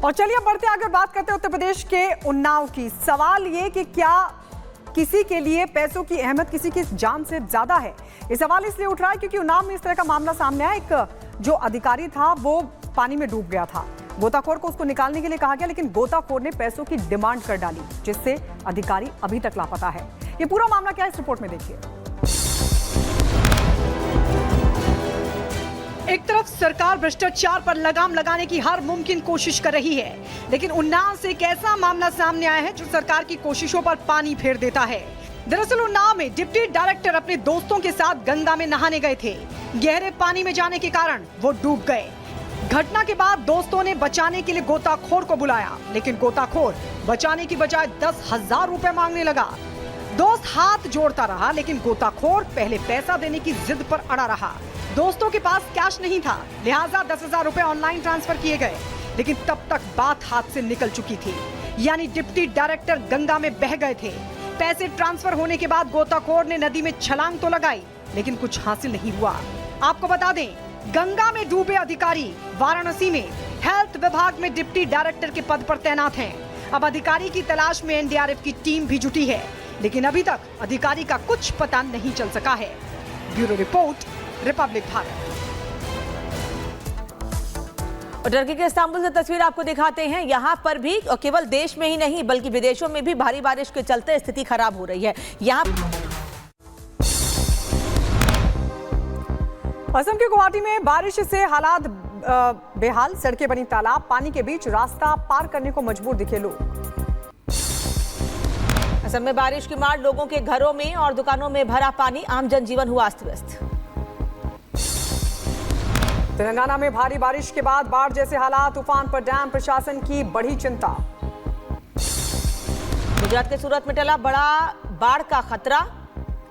और चलिए बढ़ते आगे बात करते हैं उत्तर प्रदेश के उन्नाव की। सवाल ये कि क्या किसी के लिए पैसों की अहमियत किसी की जान से ज्यादा है? ये सवाल इसलिए उठ रहा है क्योंकि उन्नाव में इस तरह का मामला सामने आया। एक जो अधिकारी था वो पानी में डूब गया था। गोताखोर को उसको निकालने के लिए कहा गया, लेकिन गोताखोर ने पैसों की डिमांड कर डाली, जिससे अधिकारी अभी तक लापता है। ये पूरा मामला क्या है, इस रिपोर्ट में देखिए। एक तरफ सरकार भ्रष्टाचार पर लगाम लगाने की हर मुमकिन कोशिश कर रही है, लेकिन उन्नाव से एक ऐसा मामला सामने आया है जो सरकार की कोशिशों पर पानी फेर देता है। दरअसल उन्नाव में डिप्टी डायरेक्टर अपने दोस्तों के साथ गंगा में नहाने गए थे। गहरे पानी में जाने के कारण वो डूब गए। घटना के बाद दोस्तों ने बचाने के लिए गोताखोर को बुलाया, लेकिन गोताखोर बचाने की बजाय 10,000 रुपए मांगने लगा। दोस्त हाथ जोड़ता रहा, लेकिन गोताखोर पहले पैसा देने की जिद पर अड़ा रहा। दोस्तों के पास कैश नहीं था, लिहाजा 10,000 रुपए ऑनलाइन ट्रांसफर किए गए, लेकिन तब तक बात हाथ से निकल चुकी थी। यानी डिप्टी डायरेक्टर गंगा में बह गए थे। पैसे ट्रांसफर होने के बाद गोताखोर ने नदी में छलांग तो लगाई, लेकिन कुछ हासिल नहीं हुआ। आपको बता दें, गंगा में डूबे अधिकारी वाराणसी में हेल्थ विभाग में डिप्टी डायरेक्टर के पद पर तैनात हैं। अब अधिकारी की तलाश में एनडीआरएफ की टीम भी जुटी है, लेकिन अभी तक अधिकारी का कुछ पता नहीं चल सका है। Bureau report, Republic Bharat. और टर्की के इस्तांबुल से तस्वीर आपको दिखाते हैं। यहाँ पर भी और केवल देश में ही नहीं बल्कि विदेशों में भी भारी बारिश के चलते स्थिति खराब हो रही है। यहाँ असम के गुवाहाटी में बारिश से हालात बेहाल। सड़कें बनी तालाब, पानी के बीच रास्ता पार करने को मजबूर दिखे लोग। असम में बारिश की मार, लोगों के घरों में और दुकानों में भरा पानी, आम जनजीवन हुआ अस्त व्यस्त। तेलंगाना में भारी बारिश के बाद बाढ़ जैसे हालात, तूफान पर डैम प्रशासन की बड़ी चिंता। गुजरात के सूरत में टला बड़ा बाढ़ का खतरा,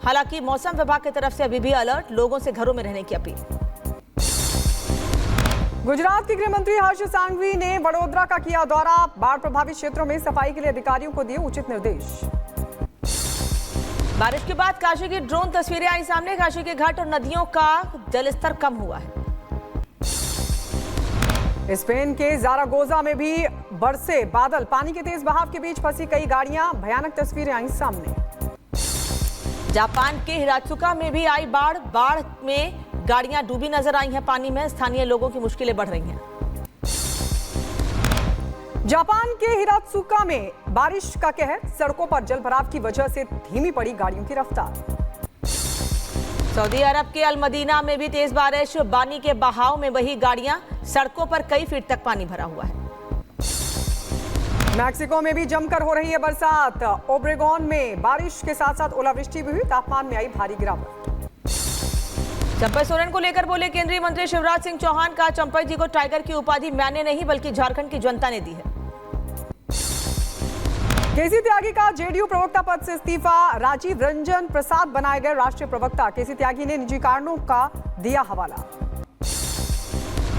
हालांकि मौसम विभाग की तरफ से अभी भी अलर्ट, लोगों से घरों में रहने की अपील। गुजरात के गृह मंत्री हर्ष सांघवी ने वडोदरा का किया दौरा। बाढ़ प्रभावित क्षेत्रों में सफाई के लिए अधिकारियों को दिए उचित निर्देश। बारिश के बाद काशी की ड्रोन तस्वीरें आई सामने। काशी के घाट और नदियों का जलस्तर कम हुआ है। स्पेन के ज़ारागोजा में भी बरसे बादल, पानी के तेज बहाव के बीच फंसी कई गाड़ियां, भयानक तस्वीरें आई सामने। जापान के हिरात्सुका में भी आई बाढ़, बाढ़ में गाड़ियां डूबी नजर आई हैं पानी में, स्थानीय लोगों की मुश्किलें बढ़ रही हैं। जापान के हिरात्सुका में बारिश का कहर, सड़कों पर जलभराव की वजह से धीमी पड़ी गाड़ियों की रफ्तार। सऊदी अरब के अल मदीना में भी तेज बारिश, पानी के बहाव में वही गाड़ियां, सड़कों पर कई फीट तक पानी भरा हुआ है। मैक्सिको में भी जमकर हो रही है बरसात। ओब्रेगोन में बारिश के साथ साथ ओलावृष्टि भी हुई, तापमान में आई भारी गिरावट। चंपई सोरेन को लेकर बोले केंद्रीय मंत्री शिवराज सिंह चौहान का, चंपई जी को टाइगर की उपाधि मैंने नहीं बल्कि झारखंड की जनता ने दी है। केसी त्यागी का जेडीयू प्रवक्ता पद से इस्तीफा, राजीव रंजन प्रसाद बनाए गए राष्ट्रीय प्रवक्ता। केसी त्यागी ने निजी कारणों का दिया हवाला।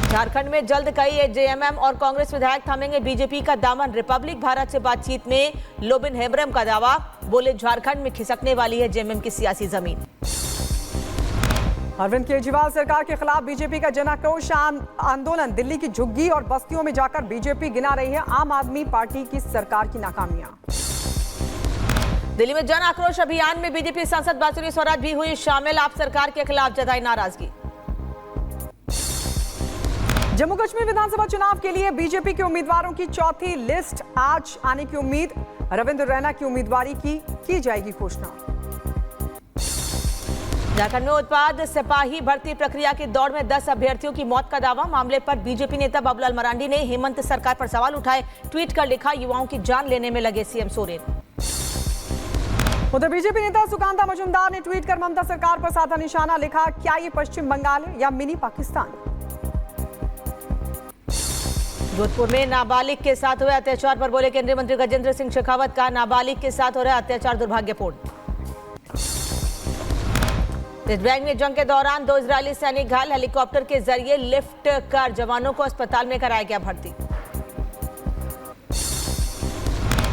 झारखंड में जल्द कई जेएमएम और कांग्रेस विधायक थामेंगे बीजेपी का दामन। रिपब्लिक भारत से बातचीत में लोबिन हेम्ब्रम का दावा, बोले झारखंड में खिसकने वाली है जेएमएम की सियासी जमीन। अरविंद केजरीवाल सरकार के खिलाफ बीजेपी का जन आक्रोश आंदोलन। दिल्ली की झुग्गी और बस्तियों में जाकर बीजेपी गिना रही है आम आदमी पार्टी की सरकार की नाकामियां। दिल्ली में जन आक्रोश अभियान में बीजेपी सांसद बांसुरी स्वराज भी हुई शामिल। आप सरकार के खिलाफ जताई नाराजगी। जम्मू कश्मीर विधानसभा चुनाव के लिए बीजेपी के उम्मीदवारों की चौथी लिस्ट आज आने की उम्मीद। रविंद्र रैना की उम्मीदवारी की जाएगी घोषणा। झारखंड में उत्पाद सिपाही भर्ती प्रक्रिया की दौड़ में 10 अभ्यर्थियों की मौत का दावा। मामले पर बीजेपी नेता बाबूलाल मरांडी ने हेमंत सरकार पर सवाल उठाए। ट्वीट कर लिखा, युवाओं की जान लेने में लगे सीएम सोरेन। उधर बीजेपी नेता सुकांता मजूमदार ने ट्वीट कर ममता सरकार पर साधा निशाना, लिखा, क्या ये पश्चिम बंगाल है या मिनी पाकिस्तान। जोधपुर में नाबालिग के साथ हुए अत्याचार पर बोले केंद्रीय मंत्री गजेंद्र सिंह शेखावत का, नाबालिग के साथ हो रहा अत्याचार दुर्भाग्यपूर्ण। स्टेट बैंक में जंग के दौरान 2 इजरायली सैनिक घायल, हेलीकॉप्टर के जरिए लिफ्ट कर जवानों को अस्पताल में कराया गया भर्ती।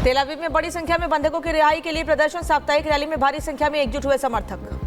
तेल अवीव में बड़ी संख्या में बंधकों की रिहाई के लिए प्रदर्शन, साप्ताहिक रैली में भारी संख्या में एकजुट हुए समर्थक।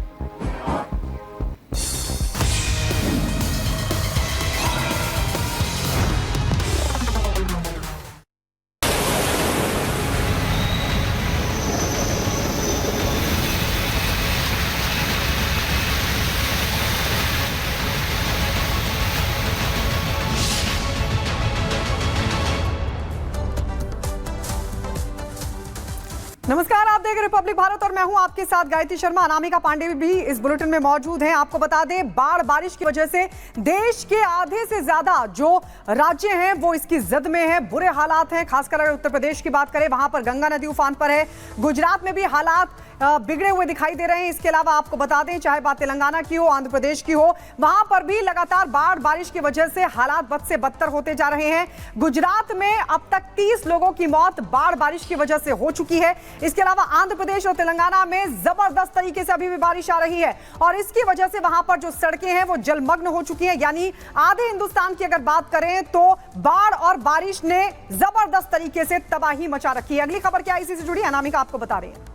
नमस्कार, आप देख रहे रिपब्लिक भारत और मैं हूं आपके साथ गायत्री शर्मा। अनामिका पांडे भी इस बुलेटिन में मौजूद हैं। आपको बता दें, बारिश की वजह से देश के आधे से ज्यादा जो राज्य हैं वो इसकी जद में है, बुरे हालात हैं। खासकर अगर उत्तर प्रदेश की बात करें, वहां पर गंगा नदी उफान पर है। गुजरात में भी हालात बिगड़े हुए दिखाई दे रहे हैं। इसके अलावा आपको बता दें, चाहे बात तेलंगाना की हो, आंध्र प्रदेश की हो, वहां पर भी लगातार बारिश की वजह से हालात बद से बदतर होते जा रहे हैं। गुजरात में अब तक 30 लोगों की मौत बारिश की वजह से हो चुकी है। इसके अलावा आंध्र प्रदेश और तेलंगाना में जबरदस्त तरीके से अभी भी बारिश आ रही है और इसकी वजह से वहां पर जो सड़कें हैं वो जलमग्न हो चुकी हैं। यानी आधे हिंदुस्तान की अगर बात करें तो बाढ़ और बारिश ने जबरदस्त तरीके से तबाही मचा रखी है। अगली खबर क्या है, इसी से जुड़ी अनामिका आपको बता रही है।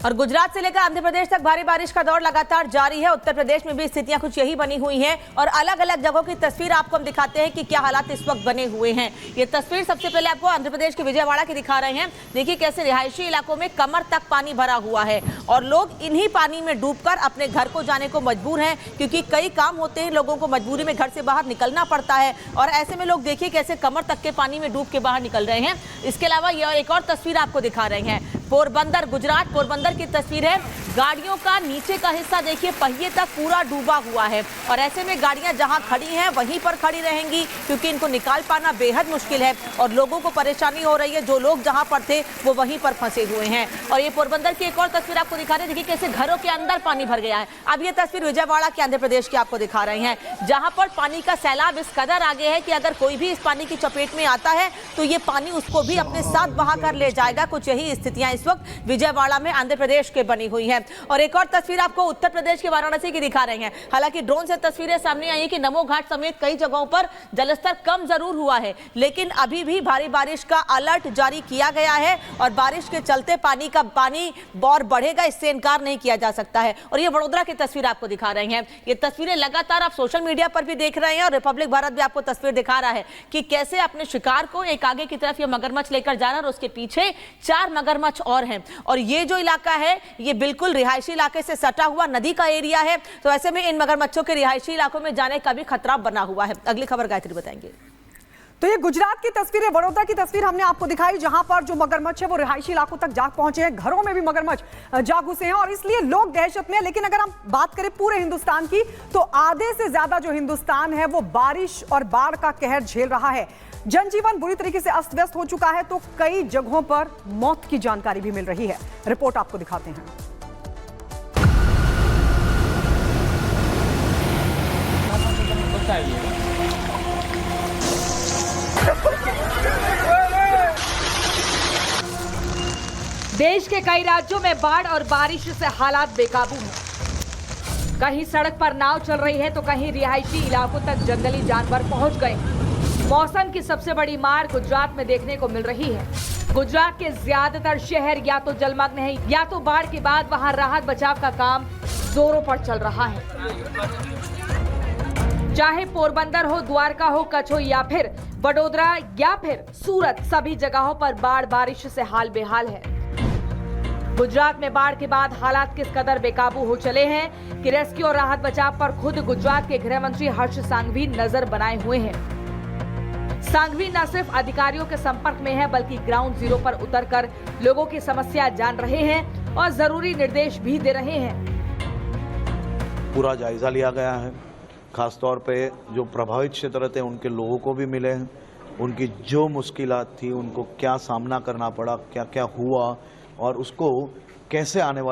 और गुजरात से लेकर आंध्र प्रदेश तक भारी बारिश का दौर लगातार जारी है। उत्तर प्रदेश में भी स्थितियां कुछ यही बनी हुई हैं और अलग अलग जगहों की तस्वीर आपको हम दिखाते हैं कि क्या हालात इस वक्त बने हुए हैं। ये तस्वीर सबसे पहले आपको आंध्र प्रदेश के विजयवाड़ा की दिखा रहे हैं। देखिए कैसे रिहायशी इलाकों में कमर तक पानी भरा हुआ है और लोग इन्हीं पानी में डूबकर अपने घर को जाने को मजबूर हैं, क्योंकि कई काम होते हैं, लोगों को मजबूरी में घर से बाहर निकलना पड़ता है और ऐसे में लोग देखिए कैसे कमर तक के पानी में डूब के बाहर निकल रहे हैं। इसके अलावा यह एक और तस्वीर आपको दिखा रहे हैं, पोरबंदर, गुजरात पोरबंदर की तस्वीर है। गाड़ियों का नीचे का हिस्सा देखिए पहिए तक पूरा डूबा हुआ है और ऐसे में गाड़ियां जहां खड़ी हैं वहीं पर खड़ी रहेंगी, क्योंकि इनको निकाल पाना बेहद मुश्किल है और लोगों को परेशानी हो रही है। जो लोग जहां पर थे वो वहीं पर फंसे हुए हैं। और ये पोरबंदर की एक और तस्वीर आपको दिखा रहे हैं, देखिए कैसे घरों के अंदर पानी भर गया है। अब ये तस्वीर विजयवाड़ा के आंध्र प्रदेश की आपको दिखा रहे हैं, जहां पर पानी का सैलाब इस कदर आगे है कि अगर कोई भी इस पानी की चपेट में आता है तो ये पानी उसको भी अपने साथ बहा कर ले जाएगा। कुछ यही स्थितियां इस वक्त विजयवाड़ा में आंध्र प्रदेश के बनी हुई है। और एक और तस्वीर आपको उत्तर प्रदेश के वाराणसी की दिखा रहे हैं। हालांकि ड्रोन से तस्वीरें सामने आई है कि नमो घाट समेत कई जगहों पर जलस्तर कम जरूर हुआ है, लेकिन अभी भी भारी बारिश का अलर्ट जारी किया गया है और बारिश के चलते पानी और बढ़ेगा, इससे इनकार नहीं किया जा सकता है। और ये वडोदरा की तस्वीर आपको दिखा रहे हैं। ये तस्वीरें लगातार आप सोशल मीडिया पर भी देख रहे हैं और रिपब्लिक भारत भी आपको तस्वीर दिखा रहा है कि कैसे अपने शिकार को एक आगे की तरफ ये मगरमच्छ लेकर जा रहा है और उसके पीछे 4 मगरमच्छ और हैं। और ये जो इलाका है ये बिल्कुल रिहायशी इलाके से सटा हुआ नदी का एरिया है, तो ऐसे में इन मगरमच्छों के रिहायशी इलाकों में जाने का भी खतरा बना हुआ है। अगली खबर गायत्री बताएंगे। तो ये गुजरात की तस्वीर है, वडोदरा की तस्वीर हमने आपको दिखाई, जहां पर जो मगरमच्छ है वो रिहायशी इलाकों तक जा पहुंचे हैं। घरों में भी मगरमच्छ जा घुसे हैं और इसलिए लोग दहशत में हैं। लेकिन अगर हम बात करें पूरे हिंदुस्तान की, तो आधे से ज्यादा जो हिंदुस्तान है वो बारिश और बाढ़ का कहर झेल रहा है। जनजीवन बुरी तरीके से अस्त व्यस्त हो चुका है, तो कई जगहों पर मौत की जानकारी भी मिल रही है। रिपोर्ट आपको दिखाते हैं। देश के कई राज्यों में बाढ़ और बारिश से हालात बेकाबू हैं। कहीं सड़क पर नाव चल रही है तो कहीं रिहायशी इलाकों तक जंगली जानवर पहुंच गए। मौसम की सबसे बड़ी मार गुजरात में देखने को मिल रही है। गुजरात के ज्यादातर शहर या तो जलमग्न है या तो बाढ़ के बाद वहां राहत बचाव का काम जोरों पर चल रहा है। चाहे पोरबंदर हो, द्वारका हो, कच्छ हो या फिर वडोदरा या फिर सूरत, सभी जगहों पर बाढ़ बारिश से हाल बेहाल है। गुजरात में बाढ़ के बाद हालात किस कदर बेकाबू हो चले हैं कि रेस्क्यू और राहत बचाव पर खुद गुजरात के गृह मंत्री हर्ष सांघवी नजर बनाए हुए हैं। सांघवी न सिर्फ अधिकारियों के संपर्क में है, बल्कि ग्राउंड जीरो पर उतरकर लोगों की समस्या जान रहे हैं और जरूरी निर्देश भी दे रहे हैं। पूरा जायजा लिया गया है। खासतौर पे जो प्रभावित क्षेत्र थे उनके लोगों को भी मिले हैं, उनकी जो मुश्किलात थी, उनको क्या सामना करना पड़ा, क्या क्या हुआ और उसको कैसे आने वाले